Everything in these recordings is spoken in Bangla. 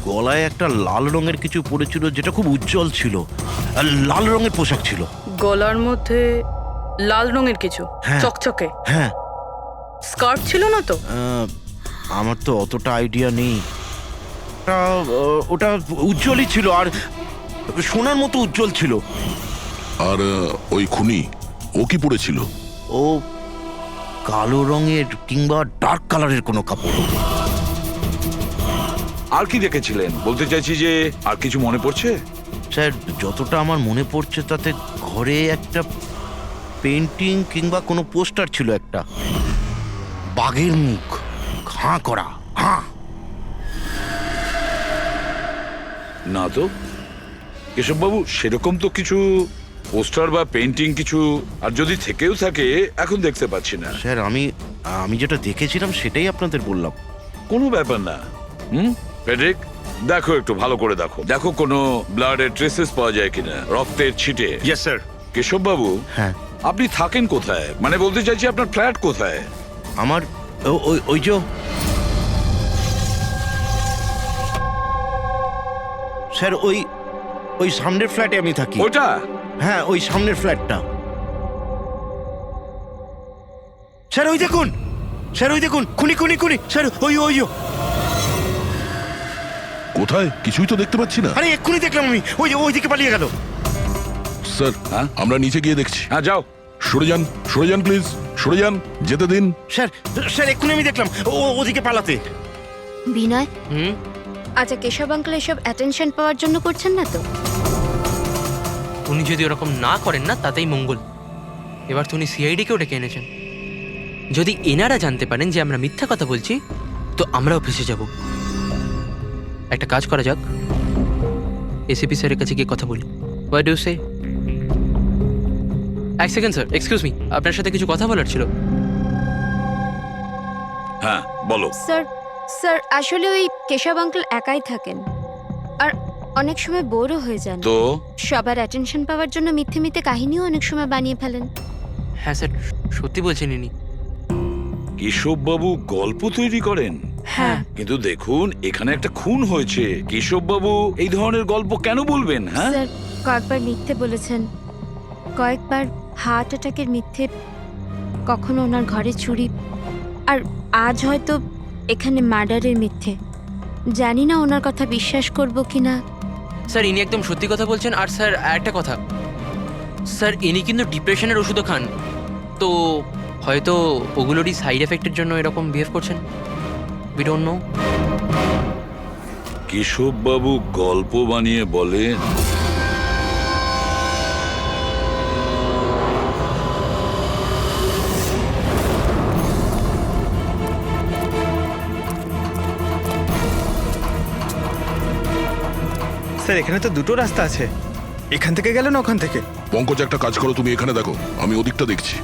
গলায় একটা লাল রঙের কিছু পরেছিল যেটা খুব উজ্জ্বল ছিল, আর লাল রঙের পোশাক ছিল। গলার মধ্যে লাল রঙের কিছু হ্যাঁ। চকচকে হ্যাঁ, স্কার্ট ছিল না তো? আমার তো অতটা আইডিয়া নেই। ওটা উজ্জ্বলই ছিল, আর সোনার মতো উজ্জ্বল ছিল। আর ওই খুনি ও কি পড়েছিল? ও কালো রঙের কিংবা ডার্ক কালারের কোনো কাপড়। আর কি দেখেছিলেন বলতে চাইছি যে আর কিছু মনে পড়ছে? স্যার, যতটা আমার মনে পড়ছে তাতে ঘরে একটা পেন্টিং কিংবা কোনো পোস্টার ছিল, একটা বাঘের মুখ, ঘা করা। হ্যাঁ, না তো কেশববাবু, সেরকম তো কিছু পোস্টার বা পেন্টিং কিছু, আর যদি থেকেও থাকে এখন দেখতে পাচ্ছি না। স্যার, আমি যেটা দেখেছিলাম সেটাই আপনাদের বললাম। কোনো ব্যাপার না। ফেডরিক, দেখো একটু ভালো করে দেখো, দেখো কোনো ব্লাডের ট্রেসেস পাওয়া যায় কিনা, রক্তের ছিটে। Yes sir. কেশববাবু, হ্যাঁ, আপনি থাকেন কোথায়? মানে বলতে চাইছি আপনার ফ্ল্যাট কোথায়? আমার ওই যে স্যার, ওই সামনের ফ্ল্যাটে আমি থাকি। ওটা? হ্যাঁ, ওই সামনের ফ্ল্যাটটা। স্যার ওই দেখুন, স্যার ওই দেখুন, খুনি খুনি খুনি স্যার, ওই কোথায়? কিছুই তো দেখতে পাচ্ছি না। আরে এক্ষুনি দেখলাম আমি, ওইদিকে পালিয়ে গেল। স্যার, হ্যাঁ? আমরা নিচে গিয়ে দেখছি। হ্যাঁ, যাও। সরে যান প্লিজ, সরে যান, যেতে দিন। স্যার এক্ষুনি আমি দেখলাম ওদিকে পালাতে। বিনয়, আচ্ছা কেশব আঙ্কেল এসব অ্যাটেনশন পাওয়ার জন্য করছেন না তো? উনি যদি ওরকম না করেন না তাতেই মঙ্গল। এবার তো উনি সিআইডিকেও ডেকে এনেছেন। যদি এনারা জানতে পারেন যে আমরা মিথ্যা কথা বলছি তো আমরাও ফেসে যাব। একটা কাজ করা যাক, এসিপি স্যারের কাছে গিয়ে কথা বলি। হোয়াট ডু সে? এক সেকেন্ড স্যার, এক্সকিউজ মি, আপনার সাথে কিছু কথা বলার ছিল। হ্যাঁ, বলো। স্যার আসলে ওই কেশব আঙ্কেল একাই থাকেন আর অনেক সময় বোরও হয়ে যান। তো সবার অ্যাটেনশন পাওয়ার জন্য মিথ্যে মিথ্যে কাহিনীও অনেক সময় বানিয়ে ফেলেন। হ্যাঁ স্যার, সত্যি বলছেন ইনি। কেশববাবু গল্প তৈরি করেন? হ্যাঁ। কিন্তু দেখুন, এখানে একটা খুন হয়েছে, কেশববাবু এই ধরনের গল্প কেন বলবেন? হ্যাঁ, স্যার কয়েকবার মিথ্যে বলেছেন, কয়েকবার হার্ট অ্যাটাকের মিথ্যে, কখনো ওনার ঘরে চুরি, আর আজ হয়তো এখানে মার্ডারের মিথ্যে। জানি না ওনার কথা বিশ্বাস করব কিনা। স্যার ইনি একদম সত্যি কথা বলছেন। আর স্যার একটা কথা, স্যার ইনি কিন্তু ডিপ্রেশনের ওষুধও খান, তো হয়তো ওগুলোরই সাইড এফেক্টের জন্য এরকম বিহেভ করছেন। We don't know. কেশববাবু গল্প বানিয়ে বলেন? স্যার এখানে তো দুটো রাস্তা আছে, এখান থেকে গেলে না ওখান থেকে। পঙ্কজ, একটা কাজ করো, তুমি এখানে দেখো, আমি ওদিকটা দেখছি।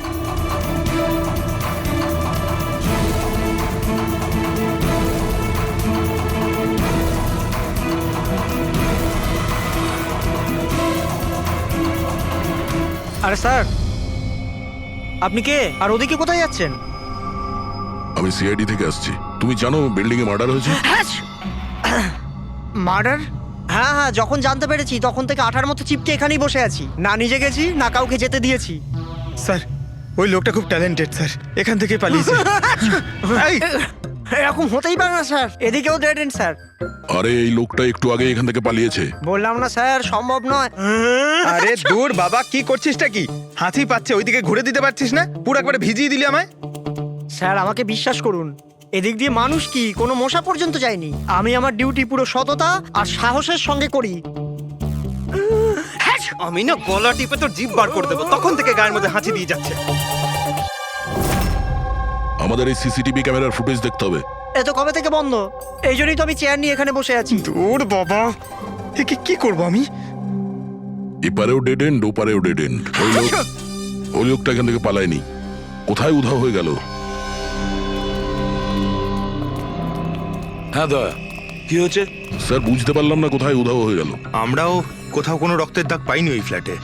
আরে স্যার, আপনি কে আর ওদিকে কোথায় যাচ্ছেন? আমি সিআইডি থেকে আসছি। তুমি জানো বিল্ডিং এ মার্ডার হয়েছে? মার্ডার? হ্যাঁ হ্যাঁ, যখন জানতে পেরেছি তখন থেকে আঠার মতো চিপকে এখানেই বসে আছি, না নিজে গেছি না কাউকে যেতে দিয়েছি। স্যার ওই লোকটা খুব ট্যালেন্টেড স্যার, এখান থেকে পালিয়েছে। এই, এরকম হতেই পারে না স্যার, এদিকেও ডেড এন্ড স্যার। আরে এই লোকটা একটু আগে এখান থেকে পালিয়েছে। বললাম না স্যার, সম্ভব নয়। আরে দূর বাবা, কি করছিসটা কি? হাতি পাচ্ছে, ওইদিকে ঘুরে দিতে পারছিস না? পুরো একবারে ভিজিয়ে দিলি আমায়। স্যার আমাকে বিশ্বাস করুন, এদিক দিয়ে মানুষ কি কোনো মশা পর্যন্ত যায়নি। আমি আমার ডিউটি পুরো সততা আর সাহসের সঙ্গে করি। আমি না গলা টিপে তোর জিভ বার করে দেবো, তখন থেকে গায়ের মধ্যে হাঁচি দিয়ে যাচ্ছে। আমাদের এই সিসিটিভি ক্যামেরার ফুটেজ দেখতে হবে। এ তো কবে থেকে বন্ধ, এই জন্যই তো আমি চেয়ার নিয়ে এখানে বসে আছি। দূর বাবা, একে কি করবো আমি? এপারেও ডেড এন্ড, ওপারেও ডেড এন্ড। ওই লোকটা এখান থেকে পালায়নি, কোথায় উধাও হয়ে গেল? হ্যাঁ দয়া, কি হয়েছে? স্যার বুঝতে পারলাম না কোথায় উধাও হয়ে গেল। আমরাও কোথাও কোনো রক্তের দাগ পাইনি ওই ফ্ল্যাটে।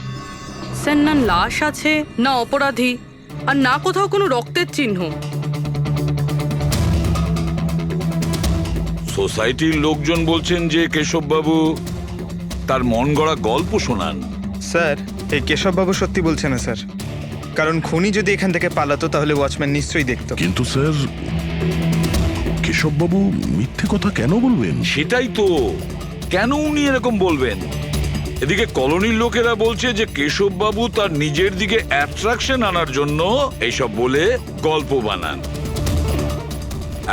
স্যার না লাশ আছে, না অপরাধী, আর না কোথাও কোনো রক্তের চিহ্ন। সোসাইটির লোকজন বলছেন যে কেশববাবু তার মন গড়া গল্প শোনান। স্যার এই কেশববাবু সত্যি বলছে না স্যার, কারণ খুনি যদি এখান থেকে পালাতো তাহলে ওয়াচম্যান নিশ্চয়ই দেখতো। কিন্তু স্যার, কেশববাবু মিথ্যে কথা কেন বলবেন? সেটাই তো, কেন উনি এরকম বলবেন? এদিকে কলোনির লোকেরা বলছে যে কেশববাবু তার নিজের দিকে অ্যাট্রাকশন আনার জন্য এইসব বলে গল্প বানান।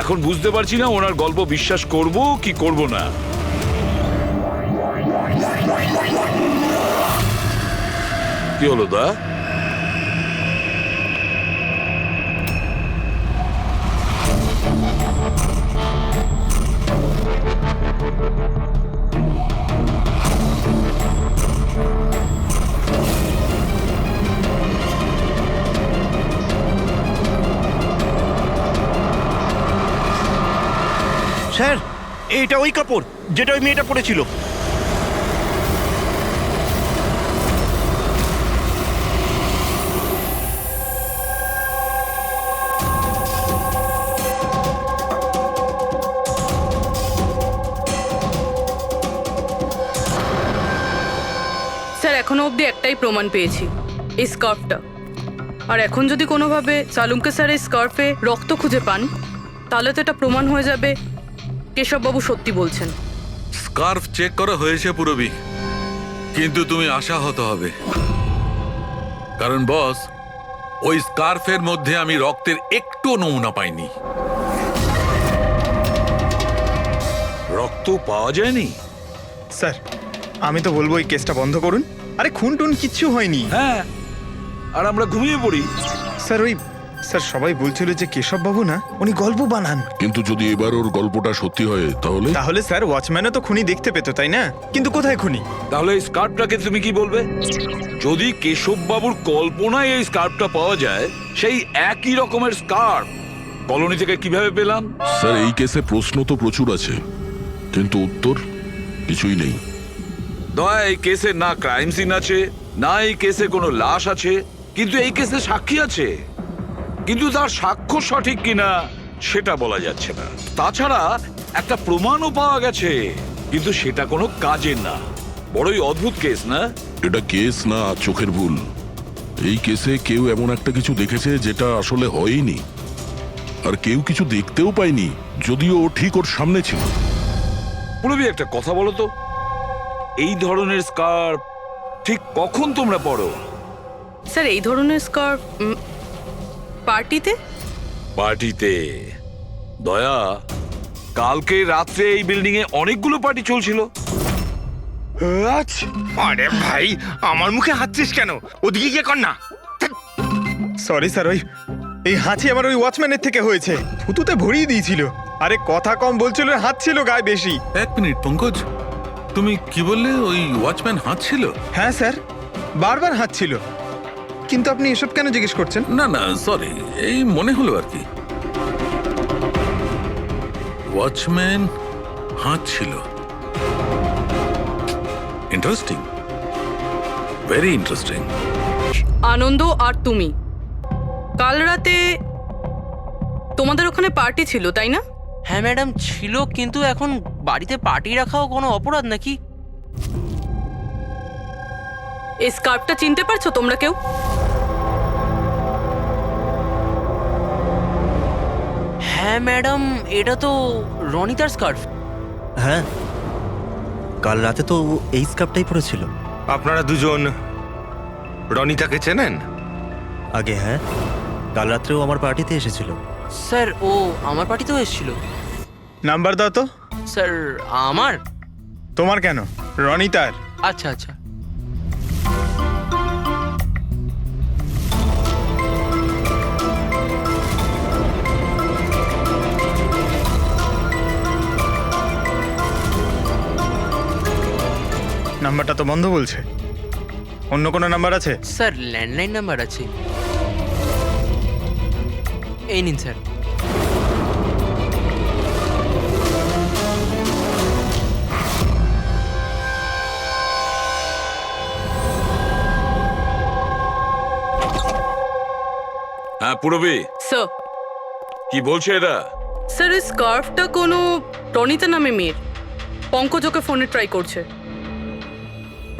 এখন বুঝতে পারছি না ওনার গল্প বিশ্বাস করব কি করব না। কি হলো দা? স্যার, এইটা ওই কাপড় যেটা ওই মেয়েটা পরেছিল। স্যার এখনো অবধি একটাই প্রমাণ পেয়েছি, এই স্কার্ফটা। আর এখন যদি কোনোভাবে সালুমকে স্যার এই স্কার্ফে রক্ত খুঁজে পান, তাহলে তো এটা প্রমাণ হয়ে যাবে কেশববাবু সত্যি বলছেন। স্কার্ফ চেক করা হয়েছে পুরবি, কিন্তু তুমি আশাহত হবে, কারণ বস, ওই স্কার্ফের মধ্যে আমি রক্তের একটু নমুনা পাইনি। রক্ত পাওয়া যায়নি? স্যার আমি তো বলবো এই কেসটা বন্ধ করুন। আরে খুন টুন কিচ্ছু হয়নি। হ্যাঁ, আর আমরা ঘুমিয়ে পড়ি। স্যার সবাই বলছিল যে কেশববাবু না, উনি গল্প বানান। কিন্তু যদি এবার ওর গল্পটা সত্যি হয় তাহলে? তাহলে স্যার ওয়াচম্যানও তো খুনি দেখতে পেতো, তাই না? কিন্তু কোথায় খুনি? তাহলে এই স্কার্ফটাকে তুমি কি বলবে? যদি কেশববাবুর কল্পনায় এই স্কার্ফটা পাওয়া যায়, সেই একই রকমের স্কার্ফ কলোনি থেকে কিভাবে পেলাম? স্যার এই কেসে প্রশ্ন তো প্রচুর আছে, কিন্তু উত্তর কিছুই নেই। দয়া, এই কেসে না ক্রাইম সিন আছে, না এই কেসে কোনো লাশ আছে, কিন্তু এই কেসে সাক্ষী আছে। কিন্তু তার সাক্ষ্য সঠিক কিনা সেটা বলা যাচ্ছে না। তাছাড়া একটা প্রমাণও পাওয়া গেছে, কিন্তু সেটা কোনো কাজের না। বড়ই অদ্ভুত কেস না? এটা কেস না চোখের ভুল। এই কেসে কেউ এমন একটা কিছু দেখেছে যেটা আসলে হয়নি, আর কেউ কিছু দেখতেও পায়নি, যদিও ও ঠিক ওর সামনে ছিল। পুরবি, একটা কথা বলো তো, এই ধরনের স্কার্ফ ঠিক কখন তোমরা পরো? স্যার এই ধরনের স্কার্ফ পার্টিতে। পার্টিতে? দয়া, কালকে রাত্রে এই বিল্ডিং এ অনেকগুলো পার্টি চলছিল। আরে ভাই, আমার মুখে হাঁচছিস কেন? ওদিকে গিয়ে কর না। সরি স্যার, এই হাঁচি আমার ওই ওয়াচম্যানের থেকে হয়েছে। থুতুতে ভরিয়ে দিয়েছিল। আরে কথা কম বলছিল, হাত ছিল গায়ে বেশি। এক মিনিট পঙ্কজ, তুমি কি বললে? ওই ওয়াচম্যান হাত ছিল? হ্যাঁ স্যার, বারবার হাত ছিল। কিন্তু আপনি এসব কেন জিজ্ঞেস করছেন? না না, সরি, এই মনে হলো আর কি। ওয়াচম্যান হাত ছিল। Interesting, very interesting. আনন্দ আর তুমি কাল রাতে তোমাদের ওখানে পার্টি ছিল, তাই না? হ্যাঁ ম্যাডাম ছিল, কিন্তু এখন বাড়িতে পার্টি রাখাও কোনো অপরাধ নাকি? এই স্কার্ফটা চিনতে পারছো তোমরা কেউ? হ্যাঁ ম্যাডাম, এটা তো রনিতার স্কার্ফ। হ্যাঁ, কাল রাতে তো এই স্কার্ফটাই পরেছিল। আপনারা দুজন রনিতাকে চেনেন? আগে হ্যাঁ, কাল রাত্রেও আমার পার্টিতে এসেছিল। স্যার ও আমার পার্টিতেও এসেছিল। নাম্বার দাও তো। স্যার আমার? তোমার কেন, রনিতার। আচ্ছা আচ্ছা। নাম্বারটা তো বন্ধ বলছে। অন্য কোনো নাম্বার আছে? স্যার ল্যান্ডলাইন নাম্বার আছে, এই নিন স্যার। হ্যাঁ পুরবি, স্যার কি বলছে এরা? স্যার ওই স্কার্ফটা কোনো রনিতা নামে মেয়ের। পঙ্কজ ওকে ফোনে ট্রাই করছে।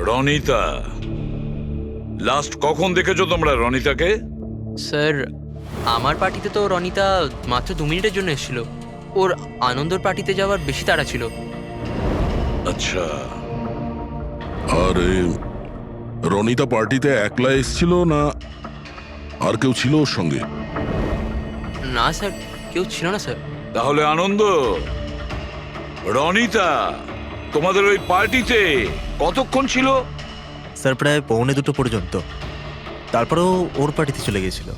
রনিতা, লাস্ট কখন দেখেছো তোমরা রনিতাকে? স্যার আমার পার্টিতে তো রনিতা মাত্র 2 মিনিটের জন্য এসেছিল। ওর আনন্দর পার্টিতে যাওয়ার বেশি তাড়া ছিল। আচ্ছা, আর রনিতা পার্টিতে একলা এসেছিল না আর কেউ ছিল ওর সঙ্গে? না স্যার, কেউ ছিল না স্যার। তাহলে আনন্দ, রনিতা তোমাদের ওই পার্টিতে কতক্ষণ ছিল? স্যার প্রায় 1:45 পর্যন্ত। তারপরেও ওর পার্টিতে চলে গিয়েছিল।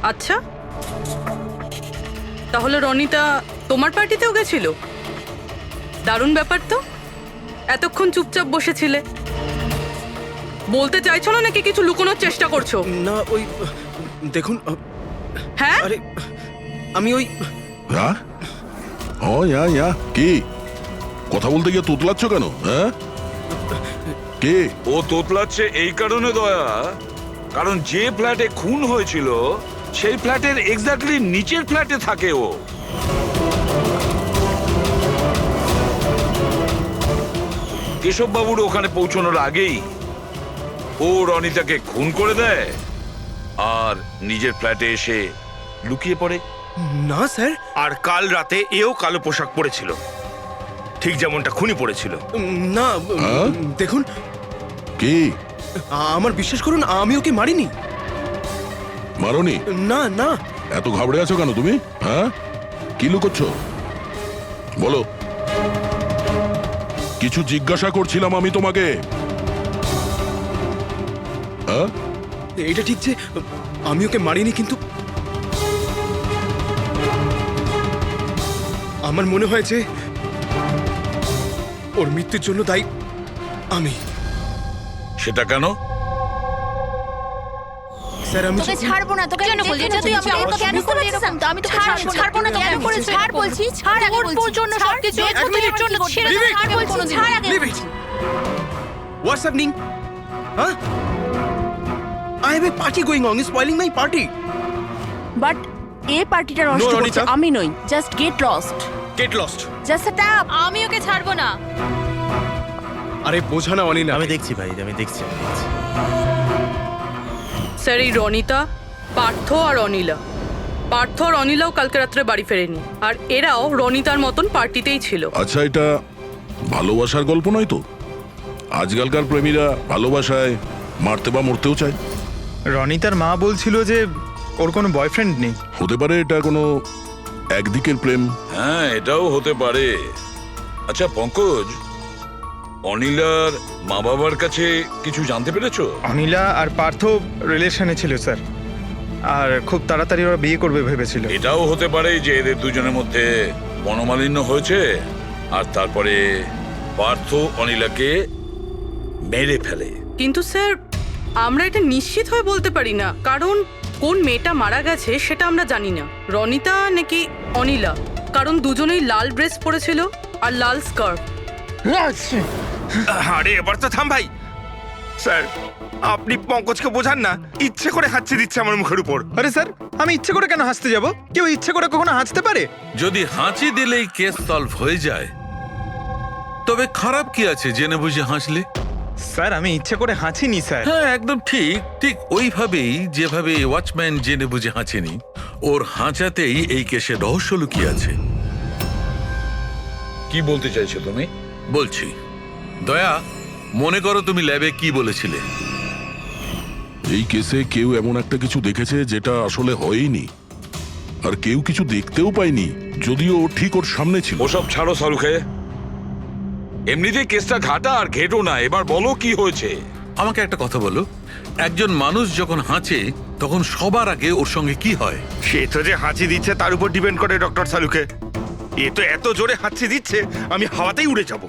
আচ্ছা, তাহলে রনিতা তোমার পার্টিতেও গেছিল? দারুণ ব্যাপার তো। এতক্ষণ চুপচাপ বসেছিলে, বলতে চাইছো না নাকি কিছু লুকোনোর চেষ্টা করছো? না ওই দেখুন হ্যাঁ, আরে আমি ওই হ্যাঁ, ও ইয়া কি কথা বলতে গিয়ে তোতলাচ্ছ কেন? হ্যাঁ, কে? ও তোতলাচ্ছে এই কারণে দয়া, কারণ যে ফ্ল্যাটে খুন হয়েছিল সেই ফ্ল্যাটের এক্স্যাক্টলি নিচের ফ্ল্যাটে থাকে ও। কেশব বাবুর ওখানে পৌঁছানোর আগেই ও রনিতাকে খুন করে দেয় আর নিজের ফ্ল্যাটে এসে লুকিয়ে পড়ে। না স্যার, আর কাল রাতে এও কালো পোশাক পরেছিল, ঠিক যেমনটা খুনি পরেছিল। না হ্যাঁ? দেখুন কি আমার বিশ্বাস করুন, আমি ওকে মারিনি। মারোনি? না না এত ঘাবড়ে আছো কেন তুমি? হ্যাঁ, কি লুকোচ্ছ বলো? কিছু জিজ্ঞাসা করছিলাম আমি তোমাকে। হ্যাঁ, এটা ঠিক যে আমি ওকে মারিনি, কিন্তু আমার মনে হয় যে ওর মৃত্যুর জন্য দায়ী আমি। সেটা কেন? স্যার আমি তোকে ছাড়বো না। তোকে কেন বলছিস? তুই আমাকে কেন করলি এরকম? আমি তোকে ছাড়বো না। কেন করেছিস? ছাড় বলছি, ছাড় আগে বলছি। তোর জন্য সবকিছু তোর জন্য ছেড়ে দে। ছাড় বলছি, ছাড় আগে বলছি। What's happening? হ্যাঁ, I have a party going on, spoiling my party. But এই পার্টিটা নষ্ট No, করছে Ronita. আমি নই। Just get lost. Get lost. Just stop. আমি ওকে ছাড়বো না। আরে বোঝা না অনিনা। আমি দেখছি ভাই, আমি দেখছি। স্যার এই রনিতা, পার্থ আর অনিলা, পার্থ আর অনিলাও কালকে রাত্রে বাড়ি ফেরেনি, আর এরাও রনিতার মতন পার্টিতেই ছিল। আচ্ছা, এটা ভালোবাসার গল্প নয় তো? আজকালকার প্রেমীরা ভালোবাসায় মারতে বা মরতেও চায়। রনিতার মা বলছিল যে ওর কোনো বয়ফ্রেন্ড নেই। হতে পারে এটা কোনো একদিকের প্রেম। হ্যাঁ, এটাও হতে পারে। আচ্ছা পঙ্কজ, অনিলার মা বাবার কাছে কিছু জানতে পেরেছো? অনিলা আর পার্থ রিলেশনে ছিল স্যার, আর খুব তাড়াতাড়ি ওরা বিয়ে করবে ভেবেছিল। এটাও হতে পারে যে এদের দুজনের মধ্যে মনোমালিন্য হয়েছে আর তারপরে পার্থ অনিলাকে মেরে ফেলে। কিন্তু স্যার আমরা এটা নিশ্চিত হয়ে বলতে পারি না, কারণ কোন মেয়েটা মারা গেছে সেটা আমরা জানি না, রনিতা নাকি অনিলা, কারণ দুজনেই লাল ড্রেস পরেছিল আর লাল স্কার্ফ। আরে এবার তো থাম ভাই। স্যার আপনি পঙ্কজকে বোঝান না, ইচ্ছে করে হাঁচি দিচ্ছে আমার মুখের উপর। আরে স্যার, আমি ইচ্ছে করে কেন হাসতে যাব? কেউ ইচ্ছে করে কখনো হাসতে পারে? যদি হাঁচি দিলেই কেস সলভ হয়ে যায়, তবে খারাপ কি আছে জেনে বুঝে হাসলে? স্যার আমি ইচ্ছে করে হাঁচিনি স্যার। হ্যাঁ একদম ঠিক, ঠিক ওইভাবেই যেভাবে ওয়াচম্যান জেনে বুঝে হাঁচেনি, ওর হাঁচাতেই এই কেসের রহস্য লুকিয়ে আছে। কি বলতে চাইছো তুমি? বলছি, দয়া মনে করো তুমি ল্যাবে কি বলেছিলে? এই কেসে কেউ এমন একটা কিছু দেখেছে যেটা আসলে হয়নি, আর কেউ কিছু দেখতেও পায়নি, যদিও ঠিক ওর সামনে ছিল। ওসব ছাড়ো সালুখে, এমনিতেই কেসটা ঘাটা আর ঘেটো না। এবার বলো কি হয়েছে। আমাকে একটা কথা বলো, একজন মানুষ যখন হাঁচে তখন সবার আগে ওর সঙ্গে কি হয়? সে তো যে হাঁচি দিচ্ছে তার উপর ডিপেন্ড করে ডক্টর সালুকে। এ তো এত জোরে হাঁচি দিচ্ছে আমি হাওয়াতেই উড়ে যাব।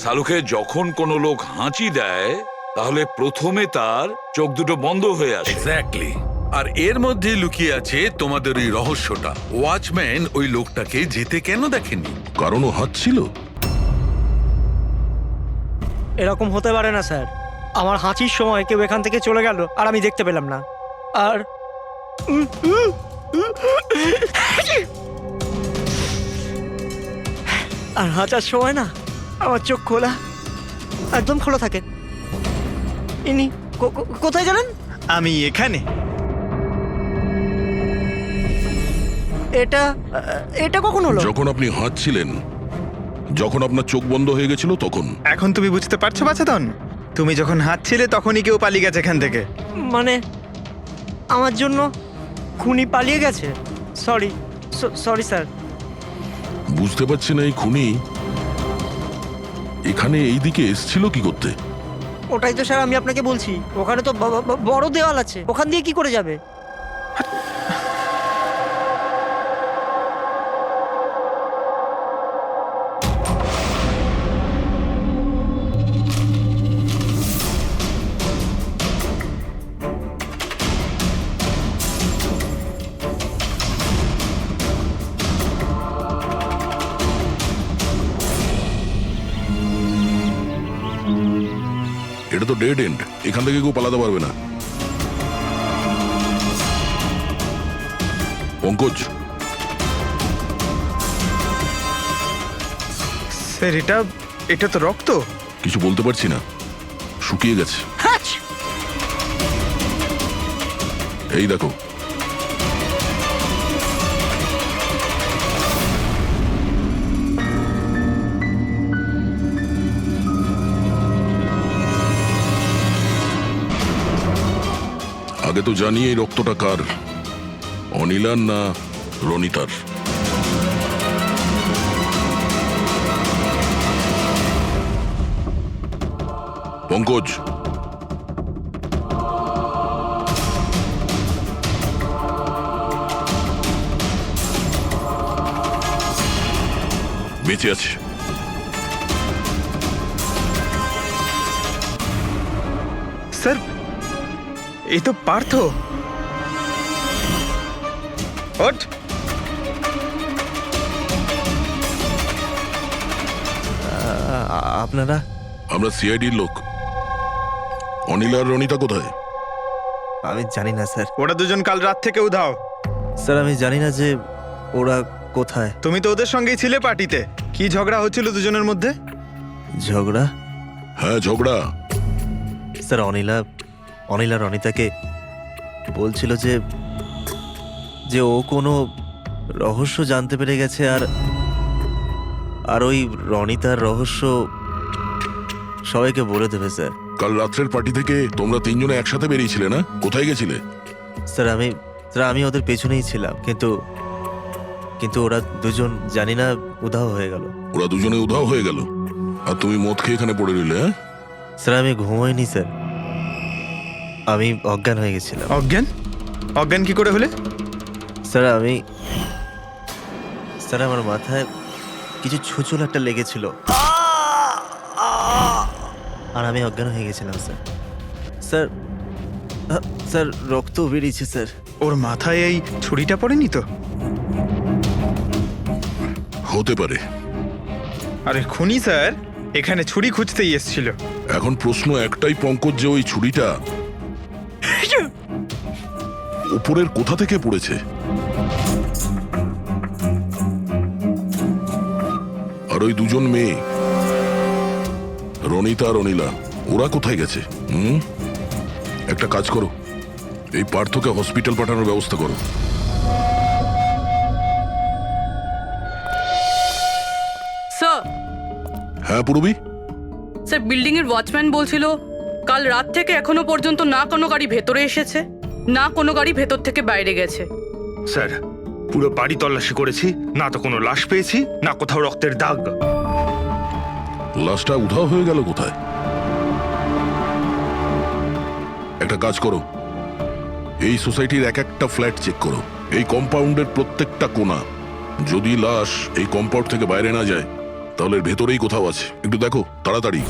সালুখে, যখন কোনো লোক হাঁচি দেয় তাহলে প্রথমে তার চোখ দুটো বন্ধ হয়ে আসে। এক্স্যাক্টলি, আর এর মধ্যে লুকিয়ে আছে তোমাদের ওই রহস্যটা। ওয়াচম্যান ওই লোকটাকে যেতে কেন দেখেনি? কারণ ও হাঁচছিল। এরকম হতে পারে না স্যার। আমার হাঁচির সময় কেউ এখান থেকে চলে গেল আর আমি দেখতে পেলাম না। আর আর হাঁচার সময় না আমার চোখ খোলা, একদম খোলা থাকে। ইনি কোথায় গেলেন? আমি এখানে। এটা এটা কখন হলো? যখন আপনি হাঁটছিলেন, যখন আপনার চোখ বন্ধ হয়ে গেছিল তখন। এখন তুমি বুঝতে পারছো বাছাধন? তুমি যখন হাঁটছিলে তখনই কেউ পালিয়ে গেছে এখান থেকে। মানে আমার জন্য খুনি পালিয়ে গেছে? Sorry sorry sir. বুঝতে পারছি না এই খুনি এখানে এই দিকে এসছিল কি করতে? ওটাই তো স্যার আমি আপনাকে বলছি, ওখানে তো বড় দেওয়াল আছে, ওখান দিয়ে কি করে যাবে? এটা তো ডেড এন্ড, এখান থেকে কেউ পালাতে পারবে না। পঙ্কজ, স্যার এটা তো রক্ত। কিছু বলতে পারছি না, শুকিয়ে গেছে। এই দেখো, আগে তো জানি এই রক্তটা কার, অনিলার না রনিতার। পঙ্কজ, বেঁচে আছে। স্যার এই তো পার্থ। ওঠ। আপনারা? আমরা সিআইডির লোক। অনিল আর রনিতা কোথায়? আমি জানি না স্যার। ওরা দুজন কাল রাত থেকে উধাও। স্যার আমি জানি না যে ওরা কোথায়। তুমি তো ওদের সঙ্গেই ছিলে পার্টিতে। কি ঝগড়া হচ্ছিল দুজনের মধ্যে? ঝগড়া? হ্যাঁ ঝগড়া। স্যার অনিলা রনিতাকে বলছিল যে ও কোনো রহস্য জানতে পেরে গেছে, আর ওই রনিতার রহস্য সবাইকে বলে দেবে স্যার। কাল রাত্রের পার্টি থেকে তোমরা তিনজনে একসাথে বেরিয়েছিলে না? কোথায় গেছিলে? স্যার আমি ওদের পেছনেই ছিলাম, কিন্তু ওরা দুজন জানি না উধাও হয়ে গেল। ওরা দুজনে উধাও হয়ে গেল আর তুমি মদ খেয়ে এখানে পড়ে রইলে? হ্যাঁ স্যার আমি ঘুমোইনি স্যার, আমি অজ্ঞান হয়ে গেছিলাম। অজ্ঞান কি করে হলে? স্যার আমার মাথায় কিছু ছুঁচল একটা লেগেছিল আর আমি অজ্ঞান হয়ে গেছিলাম স্যার। স্যার রক্ত বেরিয়েছে স্যার। ওর মাথায় এই ছুরিটা পড়েনি তো? হতে পারে। আরে খুনি স্যার এখানে ছুরি খুঁজতেই এসেছিল। এখন প্রশ্ন একটাই পঙ্কজ, যে ওই ছুরিটা উপরের কোথা থেকে পড়েছে? আর ওই দুজন মেয়ে রনিতা আর অনিলা, ওরা কোথায় গেছে? একটা কাজ করো, এই পার্থকে হসপিটাল পাঠানোর ব্যবস্থা করো। স্যার। হ্যাঁ পূরবী? স্যার বিল্ডিং এর ওয়াচম্যান বলছিল কাল রাত থেকে এখনো পর্যন্ত না কোনো গাড়ি ভেতরে এসেছে, না কোনো গাড়ি ভেতর থেকে বাইরে গেছে। স্যার পুরো বাড়ি তল্লাশি করেছি, না তো কোনো লাশ পেয়েছি, না কোথাও রক্তের দাগ। লাশটা উধাও হয়ে গেল কোথায়? একটা কাজ করো, এই সোসাইটির এক একটা ফ্ল্যাট চেক করো, এই কম্পাউন্ডের প্রত্যেকটা কোণা। যদি লাশ এই কম্পাউন্ড থেকে বাইরে না যায় তাহলে ভেতরেই কোথাও আছে। একটু দেখো তাড়াতাড়ি।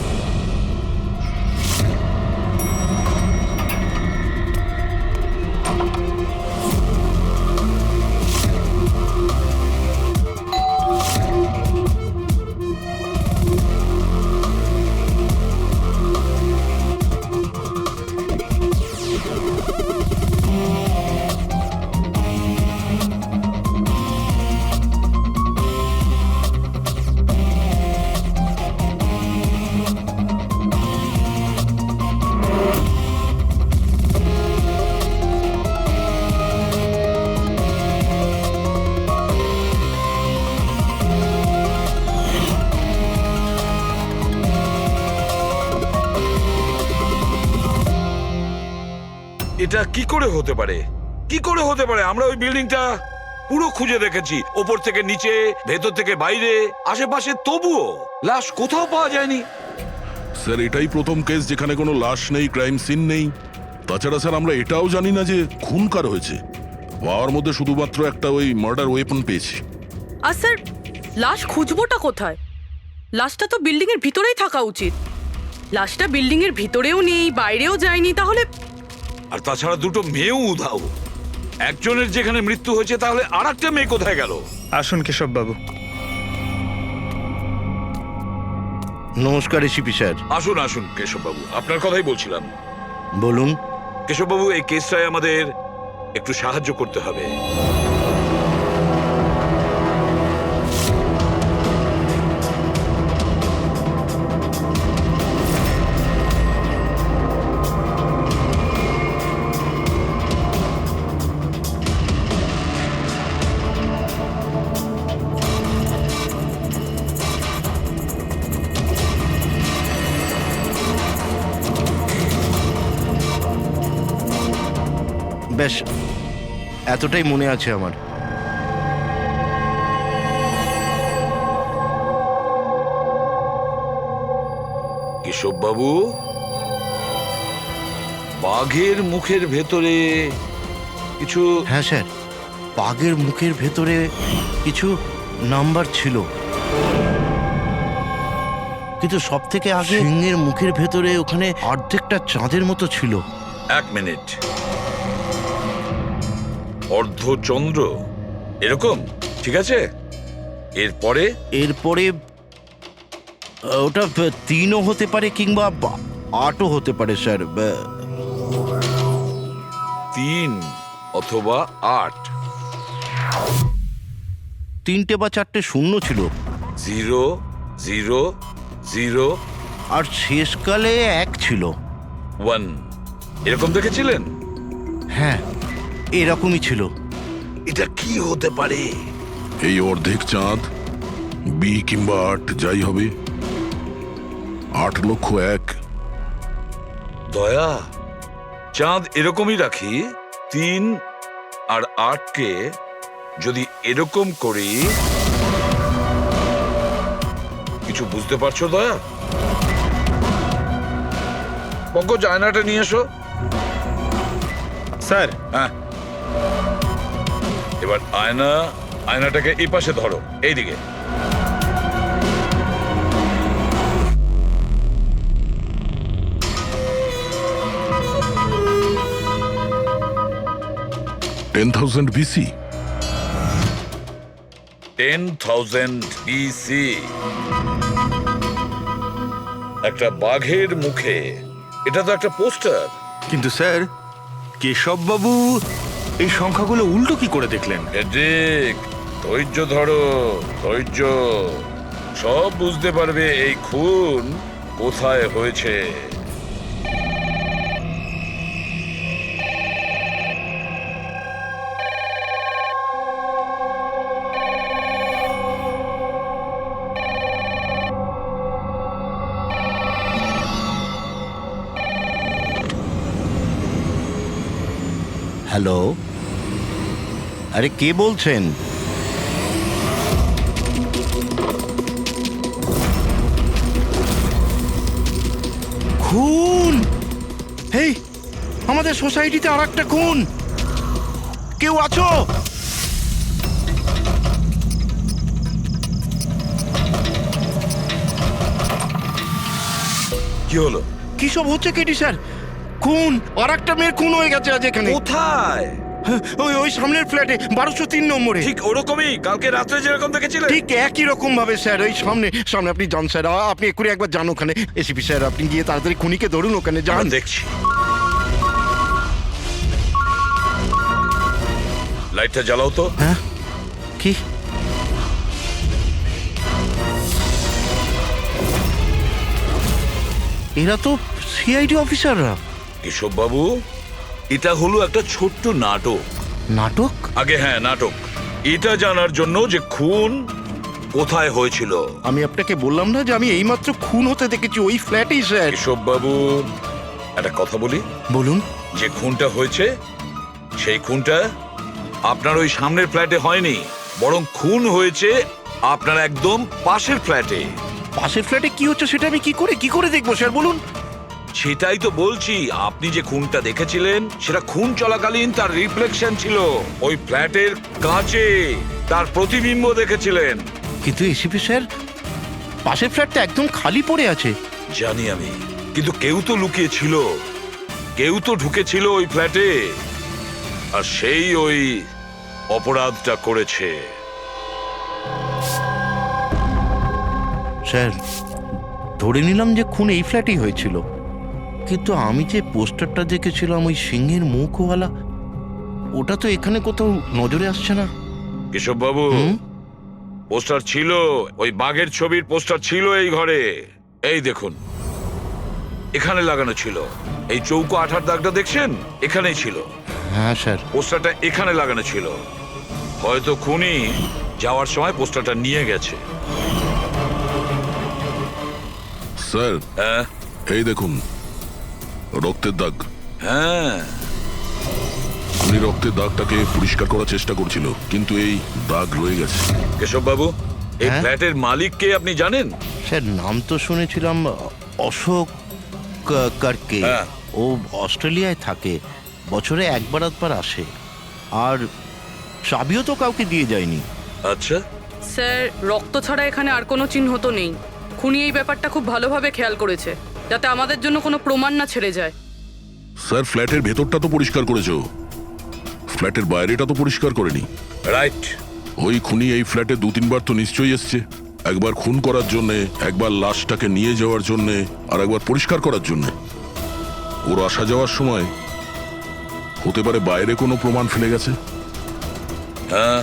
এটা কি করে হতে পারে? কি করে হতে পারে? আমরা ওই বিল্ডিংটা পুরো খুঁজে দেখেছি, ওপর থেকে নিচে, ভেতর থেকে বাইরে, আশেপাশে, তবুও লাশ কোথাও পাওয়া যায়নি। স্যার এটাই প্রথম কেস যেখানে কোনো লাশ নেই, ক্রাইম সিন নেই। তাছাড়া স্যার আমরা এটাও জানি না যে খুন কার হয়েছে। পাওয়ার মধ্যে শুধুমাত্র একটা ওই মার্ডার ওয়েপন পেয়েছি। আর স্যার লাশ খুঁজবোটা কোথায়? লাশটা তো বিল্ডিং এর ভিতরেই থাকা উচিত। লাশটা বিল্ডিং এর ভিতরেও নেই, বাইরেও যায়নি, তাহলে আর তাছাড়া দুটো মেয়েও উধাও। একজনের যেখানে মৃত্যু হয়েছে, তাহলে আর একটা মেয়ে কোথায় গেল? আসুন কেশব বাবু। নমস্কার এসিপি স্যার। আসুন আসুন কেশববাবু, আপনার কথাই বলছিলাম। বলুন। কেশববাবু, এই কেসটায় আমাদের একটু সাহায্য করতে হবে। বেশ, এতটাই মনে আছে আমার। কেশববাবু, বাঘের মুখের ভেতরে কিছু... হ্যাঁ স্যার, বাঘের মুখের ভেতরে কিছু নাম্বার ছিল, কিন্তু সব থেকে আগে সিংহের মুখের ভেতরে ওখানে অর্ধেকটা চাঁদের মতো ছিল। এক মিনিট, অর্ধচন্দ্র এরকম, ঠিক আছে। এরপরে এরপরে ওটা 3ও হতে পারে কিংবা 8ও হতে পারে স্যার। 3 অথবা 8। 3টে বা 4টে শূন্য ছিল। 0 0 0 আর শেষকালে 1 ছিল। 1 এরকম দেখেছিলেন? হ্যাঁ, এরকমই ছিল। এটা কি হতে পারে? এই অর্ধেক চাঁদ, বি কিংবা 8 যাই হবে, 8,01,000। দয়া, চাঁদ এরকমই রাখি, 3 আর 8কে যদি এরকম করি, কিছু বুঝতে পারছো দয়া? পঙ্কজ, আয়নাটা নিয়ে এসো। স্যার, হ্যাঁ, এবার আয়নাটাকে এই পাশে ধরো, এইদিকে। $10,000 BC। 10,000 BC। একটা বাঘের মুখে, এটা তো একটা পোস্টার। কিন্তু স্যার, কেশব বাবু এই সংখ্যাগুলো উল্টো কি করে দেখলেন? ঠিক, ধৈর্য ধরো, ধৈর্য। সব বুঝতে পারবে এই খুন কোথায় হয়েছে। হ্যালো, আরে কে বলছেন? খুন! এই আমাদের সোসাইটিতে আর একটা খুন! কেউ আছো? কি হলো? কি সব হচ্ছে কেটি স্যার? খুন! আর একটা মেয়ের খুন হয়ে গেছে আজ এখানে। কোথায়? ওই সামনের ফ্ল্যাটে 1203 নম্বরে। ঠিক ওরকমই, কালকে রাত্রে যেরকম দেখেছিলেন ঠিক একই রকম ভাবে স্যার। ওই সামনে আপনি যান স্যার, আপনি এক্ষুনি একবার যান ওখানে। এসিপি স্যার, আপনি গিয়ে তাড়াতাড়ি খুনিকে ধরুন, ওখানে যান। দেখছি। লাইটটা জ্বালাও তো। হ্যাঁ, কি? এরা তো সিআইডি অফিসাররা। কেশব বাবু, এটা হলো একটা ছোট্ট নাটক। নাটক? আগে হ্যাঁ, নাটক। এটা জানার জন্য যে খুন কোথায় হয়েছিল। আমি আপনাকে বললাম না যে আমি এইমাত্র খুন হতে দেখেছি ওই ফ্ল্যাটেই স্যার। কেশব বাবু, একটা কথা বলি। বলুন। যে খুনটা হয়েছে সেই খুনটা আপনার ওই সামনের ফ্ল্যাটে হয়নি, বরং খুন হয়েছে আপনার একদম পাশের ফ্ল্যাটে। পাশের ফ্ল্যাটে কি হচ্ছে সেটা আমি কি করে দেখবো স্যার বলুন? সেটাই তো বলছি, আপনি যে খুনটা দেখেছিলেন সেটা খুন চলাকালীন তার রিফ্লেকশন ছিল ওই ফ্ল্যাটের কাঁচে, তার প্রতিবিম্ব দেখেছিলেন। কিন্তু এসিপি স্যার, পাশের ফ্ল্যাটটা একদম খালি পড়ে আছে। জানি আমি, কিন্তু কেউ তো লুকিয়ে ছিল, কেউ তো ঢুকেছিল ওই ফ্ল্যাটে, আর সেই ওই অপরাধটা করেছে। স্যার, ধরে নিলাম যে খুন এই ফ্ল্যাটেই হয়েছিল, কিন্তু আমি যে পোস্টারটা দেখেছিলাম ওই সিংহের মুখওয়ালা, ওটা তো এখানে কোথাও নজরে আসছে না। কেশব বাবু, পোস্টার ছিল, ওই বাঘের ছবির পোস্টার ছিল এই ঘরে। এই দেখুন, এখানে লাগানো ছিল। এই চৌকো আঠার দাগটা দেখছেন, এখানেই ছিল। হ্যাঁ স্যার। পোস্টারটা এখানে লাগানো ছিল। হয়তো খুনি যাওয়ার সময় পোস্টারটা নিয়ে গেছে। স্যার, হ্যাঁ এই দেখুন রক্তের দাগ। হ্যাঁ, উনি রক্তের দাগটাকে পরিষ্কার করার চেষ্টা করছিল, কিন্তু এই দাগ রয়ে গেছে। কেশব বাবু, এই হ্যাঁ? ফ্ল্যাটের মালিক কে আপনি জানেন? স্যার, নাম তো শুনেছিলাম অশোক কারকে। হ্যাঁ। ও অস্ট্রেলিয়ায় থাকে, বছরে একবার আধবার আসে, আর চাবিও তো কাউকে দিয়ে যায়নি। আচ্ছা, স্যার, রক্ত ছাড়া এখানে আর কোনো চিহ্ন তো নেই। খুনি এই ব্যাপারটা খুব ভালোভাবে খেয়াল করেছে, যাতে আমাদের জন্য কোনো প্রমাণ না ছেড়ে যায়। স্যার, ফ্ল্যাটের ভেতরটা তো পরিষ্কার করেছো, ফ্ল্যাটের বাইরেটা তো পরিষ্কার করেনি। রাইট। ওই খুনি এই ফ্ল্যাটে 2-3 বার তো নিশ্চয়ই এসছে। একবার খুন করার জন্যে, একবার লাশটাকে নিয়ে যাওয়ার জন্যে, আর একবার পরিষ্কার করার জন্যে। ওর আসা যাওয়ার সময় হতে পারে বাইরে কোনো প্রমাণ ফেলে গেছে। হ্যাঁ,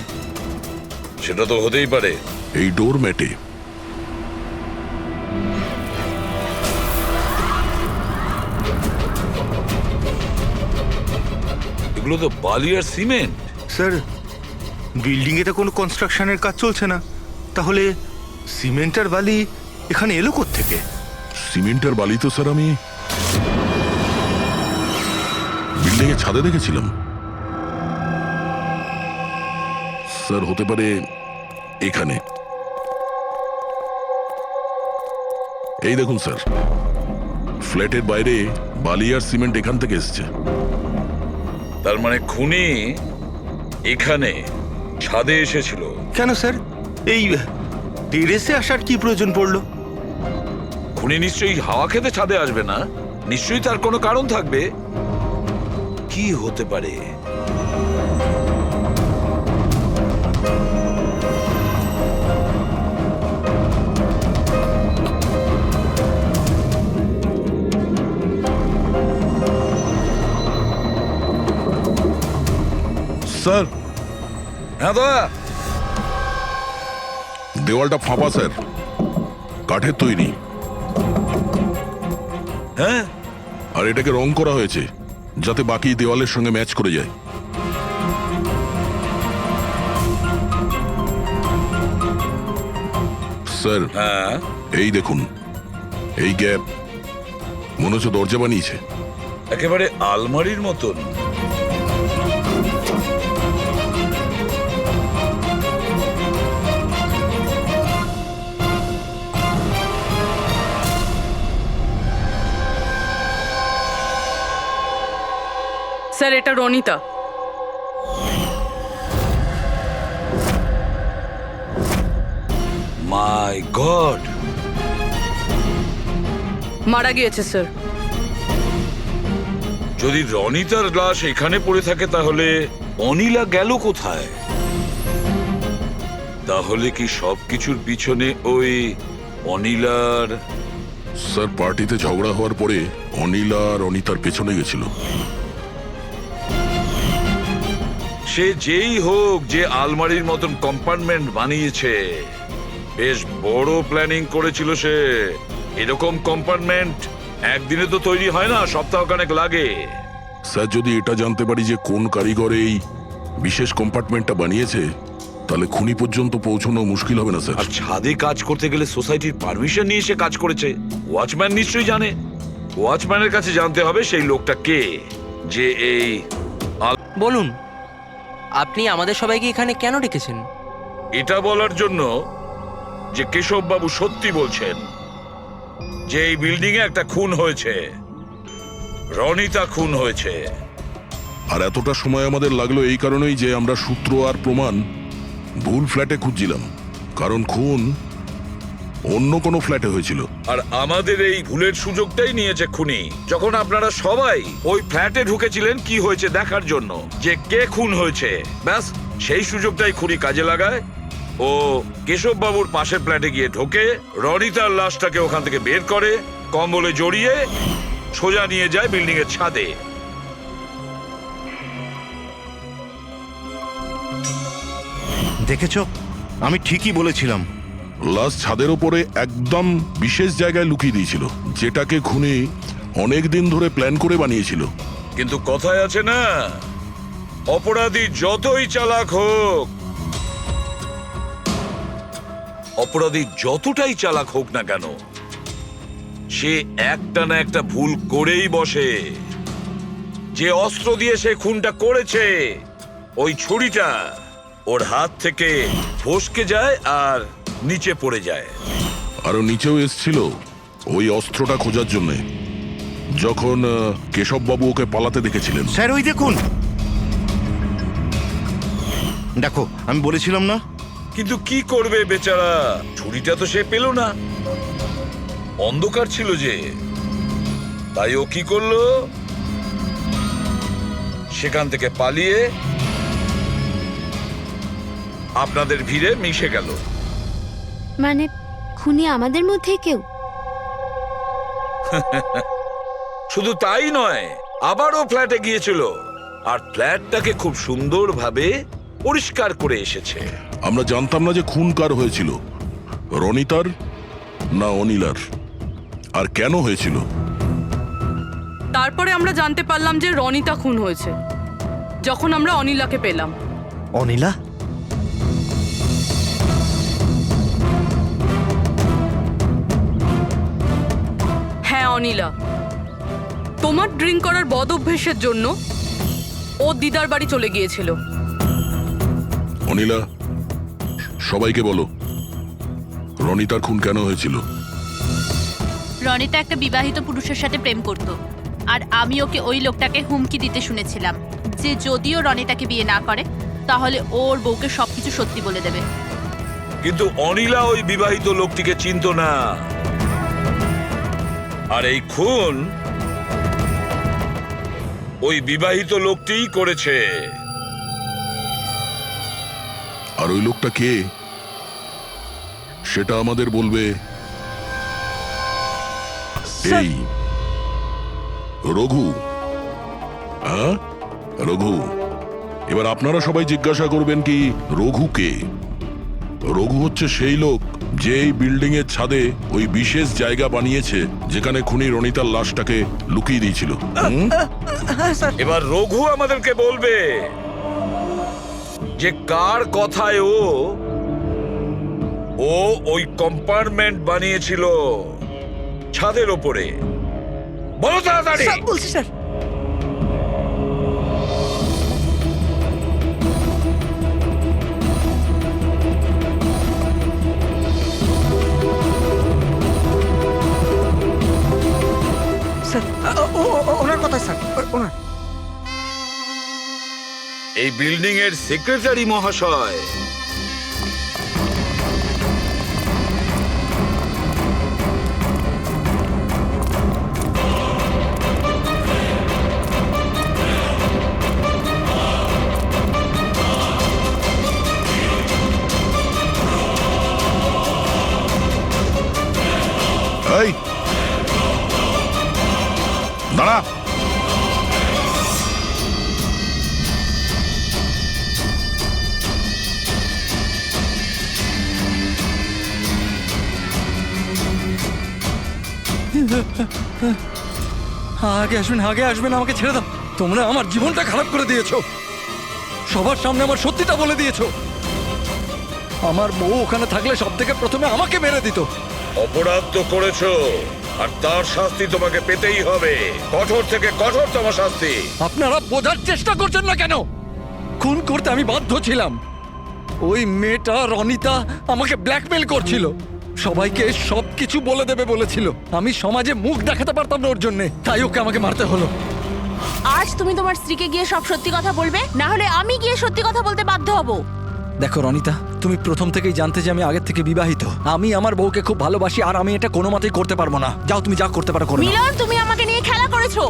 সেটা তো হতেই পারে। এই ডোর ম্যাটে এগুলো তো বালি আর সিমেন্ট। স্যার, বিল্ডিং এ তো কোনো কনস্ট্রাকশনের কাজ চলছে না, তাহলে সিমেন্ট আর বালি এখানে এলো কোত্থেকে? সিমেন্ট আর বালি তো স্যার আমি বিল্ডিং এর ছাদে দেখেছিলাম। স্যার, হতে পারে এখানে। এই দেখুন স্যার, ফ্ল্যাটের বাইরে বালি আর সিমেন্ট এখান থেকে এসছে। তার মানে খুনি এখানে ছাদে এসেছিল। কেন স্যার, এই টেরেসে আসার কি প্রয়োজন পড়লো? খুনি নিশ্চয়ই হাওয়া খেতে ছাদে আসবে না, নিশ্চয়ই তার কোনো কারণ থাকবে। কি হতে পারে? স্যার, হ্যাঁ দা, দেওয়ালটা ফাঁপা স্যার, কাঠের তৈরি। হ্যাঁ, আর এটাকে রং করা হয়েছে যাতে বাকি দেওয়ালের সঙ্গে ম্যাচ করে যায়। স্যার, হ্যাঁ, এই দেখুন, এই গ্যাপ মনে হচ্ছে দরজা বানিয়েছে। একেবারে আলমারির মতন। স্যার, এটা রনিতা। মাই গড, মারা গিয়েছে স্যার। যদি রনিতার লাশ এখানে পড়ে থাকে তাহলে অনিলা গেল কোথায়? তাহলে কি সবকিছুর পিছনে ওই অনিলার? স্যার, পার্টিতে ঝগড়া হওয়ার পরে অনিলা আর অনিতার পেছনে গেছিল। সে যেই হোক, যে আলমারির মতন কম্পার্টমেন্ট বানিয়েছে, বেশ বড় প্ল্যানিং করেছিল সে। এরকম কম্পার্টমেন্ট একদিনে তো তৈরি হয় না, সপ্তাহখানেক লাগে। স্যার, যদি এটা জানতে পারি যে কোন কারিগর এই বিশেষ কম্পার্টমেন্টটা বানিয়েছে, তাহলে খুনি পর্যন্ত পৌঁছানো মুশকিল হবে না স্যার। আর ছাদে কাজ করতে গেলে সোসাইটির পারমিশন নিয়ে সে কাজ করেছে। ওয়াচম্যান নিশ্চয়ই জানে। ওয়াচম্যানের কাছে জানতে হবে সেই লোকটা কে। যে এই বলুন, আপনি আমাদের সবাইকে এখানে কেন ডেকেছেন? এটা বলার জন্য যে কেশববাবু সত্যি বলছেন যে এই বিল্ডিং এ একটা খুন হয়েছে, রনিতা খুন হয়েছে। আর এতটা সময় আমাদের লাগলো এই কারণেই যে আমরা সূত্র আর প্রমাণ ভুল ফ্ল্যাটে খুঁজছিলাম, কারণ খুন অন্য কোনো ফ্ল্যাটে হয়েছিল। আর আমাদের এই ভুলের সুযোগটাই নিয়েছে খুনি, যখন আপনারা সবাই ওই ফ্ল্যাটে ঢুকেছিলেন কি হয়েছে দেখার জন্য, যে কে খুন হয়েছে। ব্যাস সেই সুযোগটাই খুনি কাজে লাগায়। ও কেশব বাবুর পাশের ফ্ল্যাটে গিয়ে ঢোকে, রনিতার লাশটাকে ওখান থেকে বের করে, কম্বলে জড়িয়ে সোজা নিয়ে যায় বিল্ডিং এর ছাদে। দেখেছো, আমি ঠিকই বলেছিলাম। লাশ ছাদের ওপরে একদম বিশেষ জায়গায় লুকিয়ে দিয়েছিল, যেটাকে খুনি অনেক দিন ধরে প্ল্যান করে বানিয়েছিল। কিন্তু কথায় আছে না, অপরাধী যতই চালাক হোক, অপরাধী যতটাই চালাক হোক না কেন, সে একটা না একটা ভুল করেই বসে। যে অস্ত্র দিয়ে সে খুনটা করেছে, ওই ছুরিটা ওর হাত থেকে ফসকে যায় আর নিচে পড়ে যায়। আরো নিচেও এসছিল ওই অস্ত্রটা খোঁজার জন্য, যখন কেশববাবু ওকে পালাতে দেখেছিলেন। স্যার ওই দেখুন, দেখো আমি বলেছিলাম না। কিন্তু কি করবে বেচারা, ছুরিটা তো সে পেল না, অন্ধকার ছিল যে। তাই ও কি করলো, সেখান থেকে পালিয়ে আপনাদের ভিড়ে মিশে গেল। মানে খুনি আমাদের মধ্যে কেউ? শুধু তাই নয়, আবারও ফ্ল্যাটে গিয়েছিল আর ফ্ল্যাটটাকে খুব সুন্দরভাবে পরিষ্কার করে এসেছে। আমরা জানতাম না যে খুন কার হয়েছিল, রনিতার না অনিলার, আর কেন হয়েছিল। তারপরে আমরা জানতে পারলাম যে রনিতা খুন হয়েছে, যখন আমরা অনিলাকে পেলাম। অনিলা? হ্যাঁ অনিলা, তোমার ড্রিঙ্ক করার বদ অভ্যেসের জন্য ও দিদার বাড়ি চলে গিয়েছিল। অনিলা, সবাইকে বলো রনিতার খুন কেন হয়েছিল। রনিতা একটা বিবাহিত পুরুষের সাথে প্রেম করত, আর আমি ওকে ওই লোকটাকে হুমকি দিতে শুনেছিলাম যে যদিও রনিতাকে বিয়ে না করে তাহলে ওর বউকে সবকিছু সত্যি বলে দেবে। কিন্তু অনিলা ওই বিবাহিত লোকটিকে চিনত না, আর এই খুন ওই বিবাহিত লোকটিই করেছে। আর ওই লোকটা কে সেটা আমাদের বলবে এই রঘু। হ্যাঁ রঘু, এবার আপনারা সবাই জিজ্ঞাসা করবেন কি রঘু কে। রঘু হচ্ছে সেই লোক যে এই বিল্ডিং এর ছাদে ওই বিশেষ জায়গা বানিয়েছে যেখানে খুনি রনিতার লাশটাকে লুকিয়ে দিয়েছিল। এবার রঘু আমাদেরকে বলবে যে কার কথায় ও ওই কম্পার্টমেন্ট বানিয়েছিল ছাদের ওপরে। বলো তাড়াতাড়ি। বলছি স্যার। ওনার কথা স্যার, ওনার। এই বিল্ডিং এর সেক্রেটারি মহাশয়। এই দাঁড়া। আগে আসবেন, আগে আসবেন, আমাকে ছেড়ে দাও। তোমরা আমার জীবনটা খারাপ করে দিয়েছো, সবার সামনে আমার সত্যিটা বলে দিয়েছো। আমার বউ ওখানে থাকলে সব থেকে প্রথমে আমাকে মেরে দিত। অপরাধ তো করেছো, আর তার শাস্তি তোমাকে পেতেই হবে, কঠোর থেকে কঠোরতম শাস্তি। আপনারা বোঝার চেষ্টা করছেন না কেন? খুন করতে আমি বাধ্য ছিলাম। ওই মেয়েটা রনিতা আমাকে ব্ল্যাকমেল করছিল, সবাইকে সবকিছু বলে দেবে বলেছিল। আমি সমাজে মুখ দেখাতে পারতাম না ওর জন্য, তাই ওকে আমাকে মারতে হলো। আজ তুমি তোমার স্ত্রীকে গিয়ে সব সত্যি কথা বলবে, না হলে আমি গিয়ে সত্যি কথা বলতে বাধ্য হব। দেখো রনিতা, তুমি প্রথম থেকেই জানতে যে আমি আগের থেকে বিবাহিত। আমি আমার বউকে খুব ভালোবাসি, আর আমি এটা কোনো মতেই করতে পারবো না। যাও, তুমি যা করতে পারো করো। মিলন, তুমি আমাকে নিয়ে খেলা করেছো।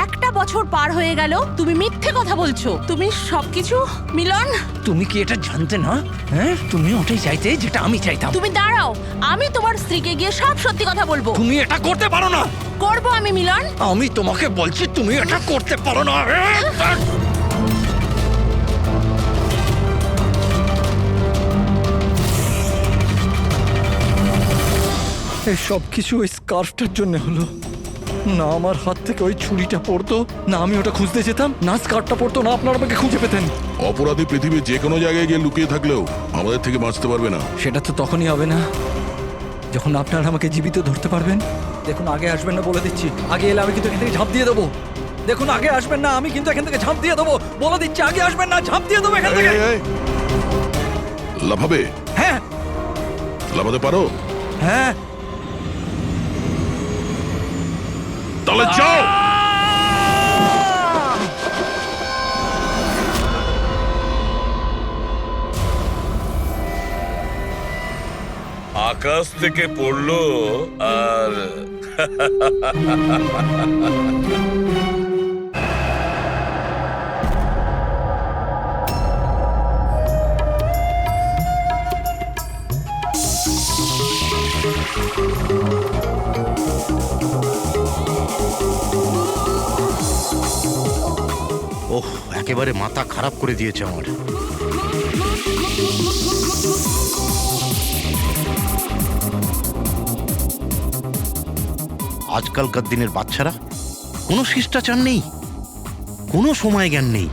একটা বছর পার হয়ে গেল, তুমি মিথ্যে কথা বলছো। তুমি সবকিছু মিলন। তুমি কি এটা জানতে না? হ্যাঁ, তুমি ওটাই চাইতে যেটা আমি চাইতাম। তুমি দাঁড়াও, আমি তোমার স্ত্রীকে গিয়ে সব সত্যি কথা বলবো। তুমি এটা করতে পারো না। করবো আমি মিলন। আমি তোমাকে বলছি তুমি এটা করতে পারো না। এই সব কিছু ওই স্কার্ফটার জন্য হলো। না আমার হাত থেকে ওই ছুরিটা পড়তো, না আমি ওটা খুঁজতে যেতাম, না স্কার্ফটা পড়তো, না আপনারা আমাকে খুঁজে পেতেন। অপরাধী পৃথিবীর যে কোনো জায়গায় গিয়ে লুকিয়ে থাকলেও আমাদের থেকে বাঁচতে পারবে না। সেটা তো তখনই হবে না যখন আপনারা আমাকে জীবিত ধরতে পারবেন। দেখুন, আগে আসবেন না বলে দিচ্ছি। আগে এলে আমি কিন্তু এখান থেকে ঝাঁপ দিয়ে দেবো। দেখুন, আগে আসবেন না, আমি কিন্তু এখান থেকে ঝাঁপ দিয়ে দেবো বলে দিচ্ছি। আগে আসবেন না, ঝাঁপ দিয়ে দেবো এখান থেকে। লাফাবে? হ্যাঁ। লাফাতে পারো? হ্যাঁ। তাহলে যাও। আকাশ থেকে পড়লো আর ওহ, একেবারে মাথা খারাপ করে দিয়েছে আমার। আজকালকার দিনের বাচ্চারা কোনো শিষ্টাচার নেই, কোনো সময় জ্ঞান নেই।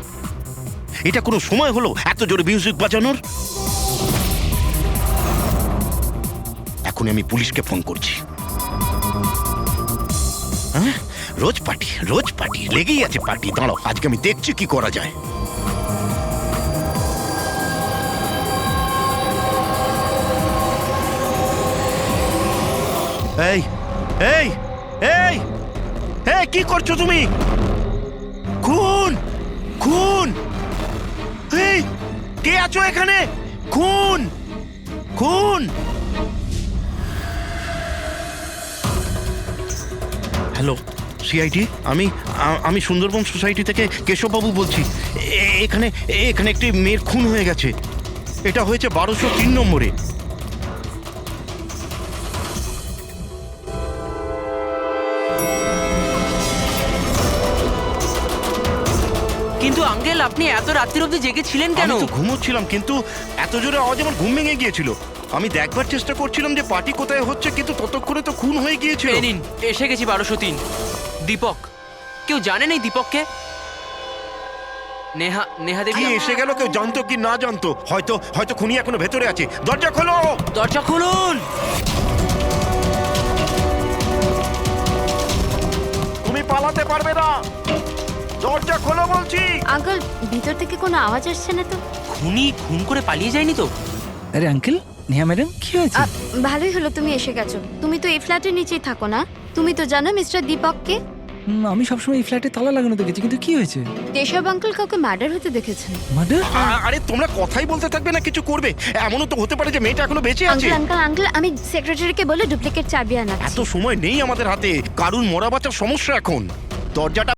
এটা কোনো সময় হলো এত জোরে মিউজিক বাজানোর? এখন আমি পুলিশকে ফোন করছি। হ্যাঁ, রোজ পার্টি লেগেই আছে পার্টি। দাঁড়াও, আজকে আমি দেখছি কি করা যায়। এই এই এই এই কি করছো তুমি? খুন খুন! এই কে আছো এখানে? খুন খুন! হ্যালো সিআইডি, আমি সুন্দরবন সোসাইটি থেকে কেশববাবু বলছি। এখানে এখানে একটি মেয়ের খুন হয়ে গেছে। এটা হয়েছে 1203 নম্বরে। কিন্তু আঙ্কেল, আপনি এত রাত্রির অবধি জেগেছিলেন কেন? আমি তো ঘুমোচ্ছিলাম, কিন্তু এত জোরে আওয়াজ আমার ঘুম ভেঙে গিয়েছিল। আমি দেখবার চেষ্টা করছিলাম যে পার্টি কোথায় হচ্ছে, কিন্তু ততক্ষণে তো খুন হয়ে গিয়েছিল। এই নিন, এসে গেছি 1203। দীপক, কেউ জানেন এই দীপককে? নেহা দেবী কি এসে গেল? কেউ জানতো কি না জানতো? হয়তো খুনি এখনো ভেতরে আছে। দরজা খোলো, দরজা খুলুন। তুমি পালাতে পারবে না, দরজা খোলো বলছি। আঙ্কেল, ভিতর থেকে কোনো আওয়াজ আসছে না তো? খুনি খুন করে পালিয়ে যায়নি তো? আরে আঙ্কেল, নেহা ম্যাডাম, কি হয়েছে? ভালোই হলো তুমি এসে গেছো। তুমি তো এই ফ্ল্যাটের নিচেই থাকো না? তুমি তো জানো মিস্টার দীপককে? আমি সবসময় এই ফ্ল্যাটে তালা লাগানো দেখেছি, কিন্তু কি হয়েছে? কেশব আঙ্কেল কাউকে মার্ডার হতে দেখেছেন। মার্ডার? আরে তোমরা কথাই বলতে থাকবে না, কিছু করবে? এমনও তো হতে পারে যে মেয়েটা এখনো বেঁচে আছে। আঙ্কেল, আমি সেক্রেটারিকে বলে ডুপ্লিকেট চাবি আনাচ্ছি। এত সময় নেই আমাদের হাতে। কারুর মরা বাঁচার সমস্যা এখন। দরজাটা